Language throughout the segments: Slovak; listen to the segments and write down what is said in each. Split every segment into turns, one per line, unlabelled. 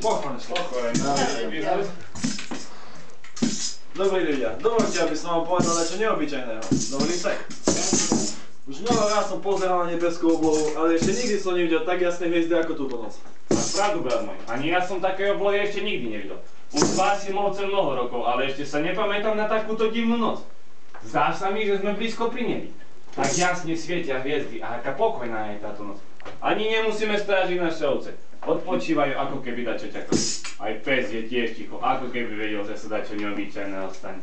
Pochváľne. Dobrí ľudia, dovolte, aby som vám povedal niečo neobyčajného. Dovolím sa? Už mnoho raz som pozeral na nebeskú oblohu, ale ešte nikdy som nevidel tak jasné hviezdy ako túto noc.
Máš pravdu, brat môj. Ani ja som také oblohy ešte nikdy nevidel. Už spásim ovce mnoho rokov, ale ešte sa nepamätám na takúto divnú noc. Zdá sa mi, že sme blízko pri nebi. Tak jasne svietia hviezdy a aká pokojná je táto noc. Ani nemusíme strážiť naše ovce. Odpočívajú, ako keby dačo čakali. Aj pes je tiež ticho, ako keby vedel, že sa dačo neobyčajného stane.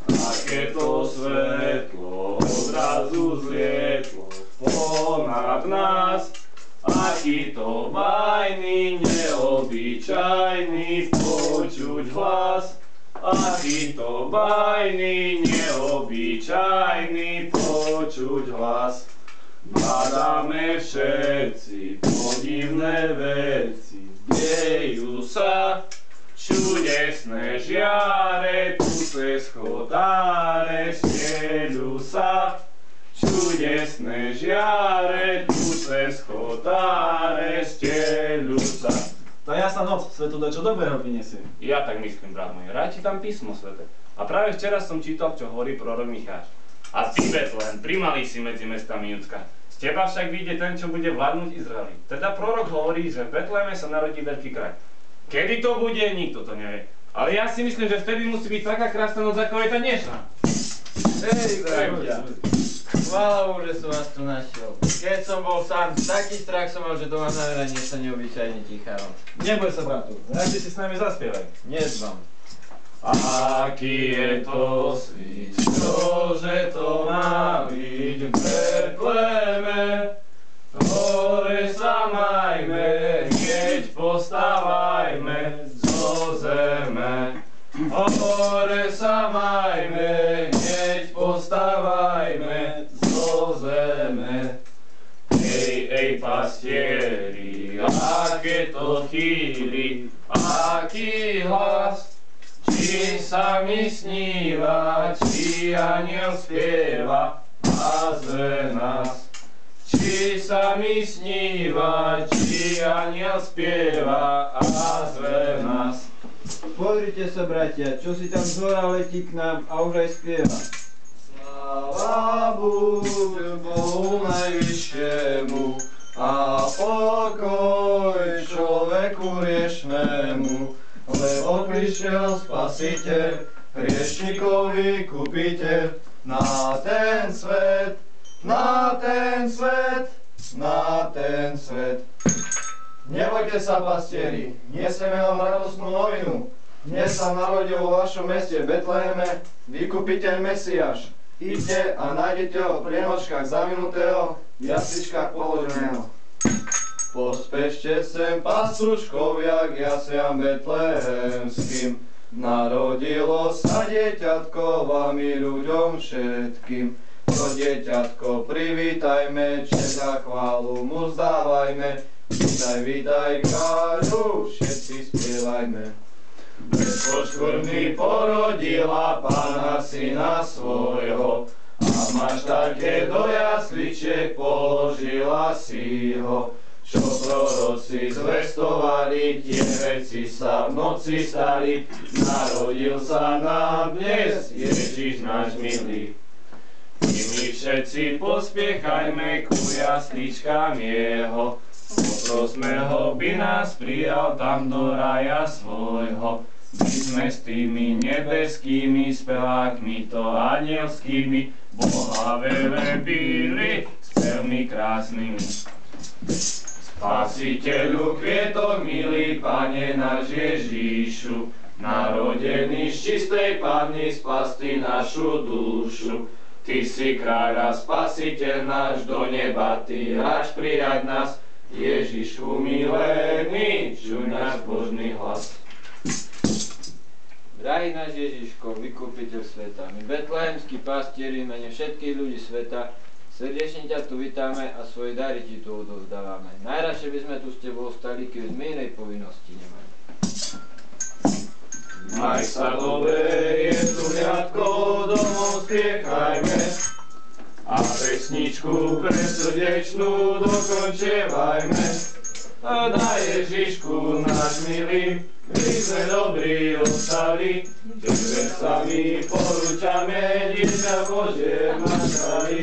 Aké to svetlo odrazu zlietlo ponad nás, aký to bajný, neobyčajný počuť hlas. Aký to bajný, neobyčajný počuť hlas. Badáme všetci podivné veci, dejú sa čudesné žiare, tu cez chodáre stieľu sa. Čudesné žiare, tu cez chodáre stieľu sa.
Tá jasná noc svetu dačo dobrého prinesie.
Ja tak myslím, brat môj, rád čítam písmo svete. A práve včera som čítal, čo hovorí prorok Micháš. A ty, Betlehem, primalý si medzi mestami Judska. Z teba však vyjde ten, čo bude vládnuť Izraeli. Teda prorok hovorí, že v Betleheme sa narodí veľký kráľ. Kedy to bude, nikto to nevie. Ale ja si myslím, že vtedy musí byť taká krásna noc, ako je tá dnešná.
Hej, bratia. Chvála Bohu, že som vás tu našiel. Keď som bol sám, taký strach som mal, že doma znamená niečo neobyčajne tichá noc.
Neboj sa, bratu, radšej si s nami zaspievaj.
Nedbám.
Aký je to svit, čože to má byť v Betleheme. Hore sa majme, keď postávajme zo zeme. Hore sa majme, keď postávajme zo zeme. Ej, pastieri, aké to chýli, aký hlas. Či sa mi sníva, či aniel spieva a zve nás. Či sa mi sníva, či aniel spieva a zve nás.
Pozrite sa, bratia, čo si tam zhora letí k nám a už aj spieva. Sláva Bohu najvyššiemu a pokoj človeku hriešnemu, lebo prišiel Spasiteľ, hriešnikov vykupiteľ, na ten svet, na ten svet, na ten svet. Nebojte sa, pastieri, niesieme vám radostnú novinu. Dnes sa narodil vo vašom meste Betleheme vykupiteľ Mesiáš. Idte a nájdete ho v prienočkách zavinutého, v jasličkách položeného. Pospešte sem, pastruškovia, k jasliam betlehemským. Narodilo sa dieťatko vami ľuďom všetkým. To dieťatko privítajme, čest a chválu mu zdávajme. Vítaj, vítaj, kráľu, všetci spievajme. Bezpočkurný porodila Pána syna svojho, a máš také do jasličiek položila si ho. Čo proroci zvestovali, tie veci sa v noci stali, narodil sa nám dnes Ježiš náš milý. I my všetci pospiechajme ku jasličkám jeho, poprosme ho, by nás prijal tam do raja svojho. My sme s tými nebeskými spevákmi, to anielskými, Boha velebili spevmi krásnymi. Spasiteľu kvietok, milý Pane náš Ježíšu, narodený z čistej Panny, spas Ty našu dušu. Ty si kráľ a spasiteľ náš, do neba Ty hráč prijať nás, Ježišu milený, čuj náš Božný hlas. Drahý náš Ježiško, vykupiteľ sveta, my betlehemskí pastieri, mene všetkých ľudí sveta, srdečne ťa tu vítame a svoje dary ti tu odovzdávame. Najradšie by sme tu s tebou ostali, keď sme inej povinnosti nemáme.
Maj sa dobre, Jezuliatko, domov spiechajme a pesničku presrdečnú dokončievajme.
Na Ježišku náš milý, my sme dobrí ostali, tebe sa my porúčame, dieťa Bože máš dali.